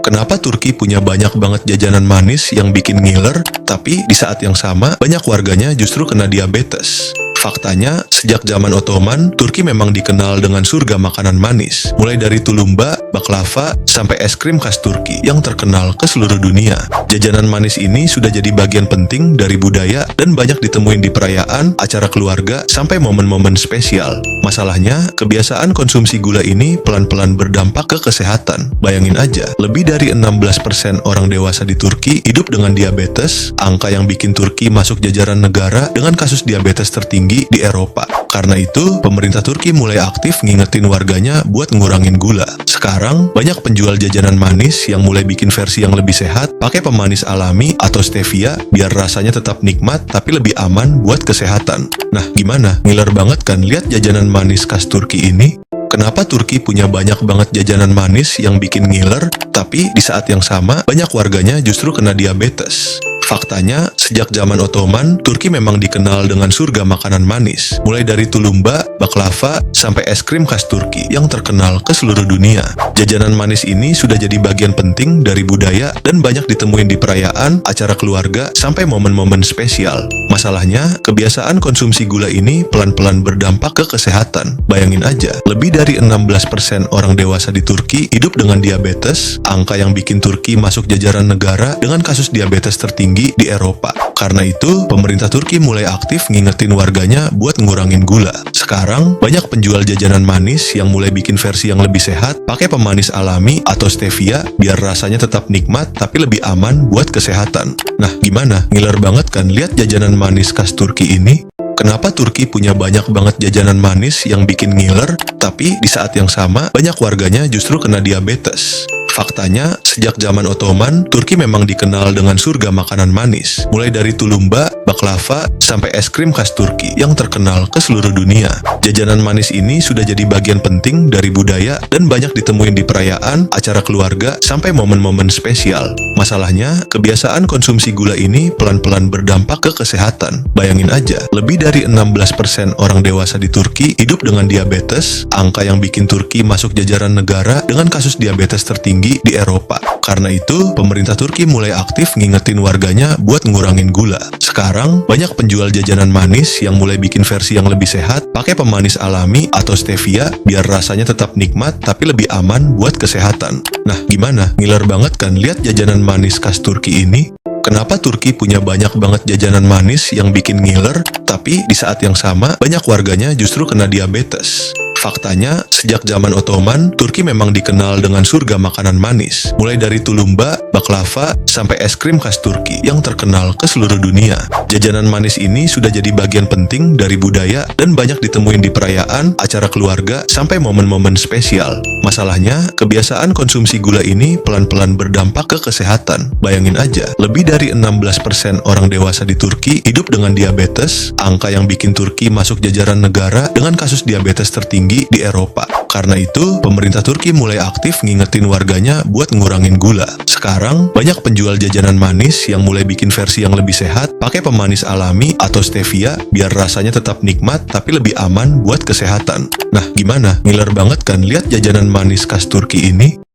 Kenapa Turki punya banyak banget jajanan manis yang bikin ngiler, tapi di saat yang sama banyak warganya justru kena diabetes? Faktanya, sejak zaman Ottoman, Turki memang dikenal dengan surga makanan manis. Mulai dari tulumba, baklava, sampai es krim khas Turki yang terkenal ke seluruh dunia. Jajanan manis ini sudah jadi bagian penting dari budaya dan banyak ditemuin di perayaan, acara keluarga, sampai momen-momen spesial. Masalahnya, kebiasaan konsumsi gula ini pelan-pelan berdampak ke kesehatan. Bayangin aja, lebih dari 16% orang dewasa di Turki hidup dengan diabetes, angka yang bikin Turki masuk jajaran negara dengan kasus diabetes tertinggi di Eropa. Karena itu, pemerintah Turki mulai aktif ngingetin warganya buat ngurangin gula. Sekarang, banyak penjual jajanan manis yang mulai bikin versi yang lebih sehat, pakai pemanis alami atau stevia, biar rasanya tetap nikmat tapi lebih aman buat kesehatan. Nah, gimana? Ngiler banget kan lihat jajanan manis khas Turki ini? Kenapa Turki punya banyak banget jajanan manis yang bikin ngiler, tapi di saat yang sama banyak warganya justru kena diabetes? Faktanya, sejak zaman Ottoman, Turki memang dikenal dengan surga makanan manis. Mulai dari tulumba, baklava, sampai es krim khas Turki yang terkenal ke seluruh dunia. Jajanan manis ini sudah jadi bagian penting dari budaya dan banyak ditemuin di perayaan, acara keluarga, sampai momen-momen spesial. Masalahnya, kebiasaan konsumsi gula ini pelan-pelan berdampak ke kesehatan. Bayangin aja, lebih dari 16% orang dewasa di Turki hidup dengan diabetes, angka yang bikin Turki masuk jajaran negara dengan kasus diabetes tertinggi di Eropa. Karena itu, pemerintah Turki mulai aktif ngingetin warganya buat ngurangin gula. Sekarang, banyak penjual jajanan manis yang mulai bikin versi yang lebih sehat, pakai pemanis alami atau stevia, biar rasanya tetap nikmat tapi lebih aman buat kesehatan. Nah, gimana? Ngiler banget kan lihat jajanan manis khas Turki ini? Kenapa Turki punya banyak banget jajanan manis yang bikin ngiler, tapi di saat yang sama banyak warganya justru kena diabetes? Faktanya, sejak zaman Ottoman, Turki memang dikenal dengan surga makanan manis. Mulai dari tulumba, baklava, sampai es krim khas Turki yang terkenal ke seluruh dunia. Jajanan manis ini sudah jadi bagian penting dari budaya dan banyak ditemuin di perayaan, acara keluarga, sampai momen-momen spesial. Masalahnya, kebiasaan konsumsi gula ini pelan-pelan berdampak ke kesehatan. Bayangin aja, lebih dari 16% orang dewasa di Turki hidup dengan diabetes, angka yang bikin Turki masuk jajaran negara dengan kasus diabetes tertinggi di Eropa. Karena itu, pemerintah Turki mulai aktif ngingetin warganya buat ngurangin gula. Sekarang, banyak penjual jajanan manis yang mulai bikin versi yang lebih sehat, pakai pemanis alami atau stevia, biar rasanya tetap nikmat tapi lebih aman buat kesehatan. Nah, gimana? Ngiler banget kan lihat jajanan manis khas Turki ini? Kenapa Turki punya banyak banget jajanan manis yang bikin ngiler, tapi di saat yang sama banyak warganya justru kena diabetes? Faktanya, sejak zaman Ottoman, Turki memang dikenal dengan surga makanan manis. Mulai dari tulumba, baklava, sampai es krim khas Turki yang terkenal ke seluruh dunia. Jajanan manis ini sudah jadi bagian penting dari budaya dan banyak ditemuin di perayaan, acara keluarga, sampai momen-momen spesial. Masalahnya, kebiasaan konsumsi gula ini pelan-pelan berdampak ke kesehatan. Bayangin aja, lebih dari 16% orang dewasa di Turki hidup dengan diabetes, angka yang bikin Turki masuk jajaran negara dengan kasus diabetes tertinggi di Eropa. Karena itu, pemerintah Turki mulai aktif ngingetin warganya buat ngurangin gula. Sekarang, banyak penjual jajanan manis yang mulai bikin versi yang lebih sehat, pakai pemanis alami atau stevia, biar rasanya tetap nikmat tapi lebih aman buat kesehatan. Nah, gimana? Ngiler banget kan lihat jajanan manis khas Turki ini?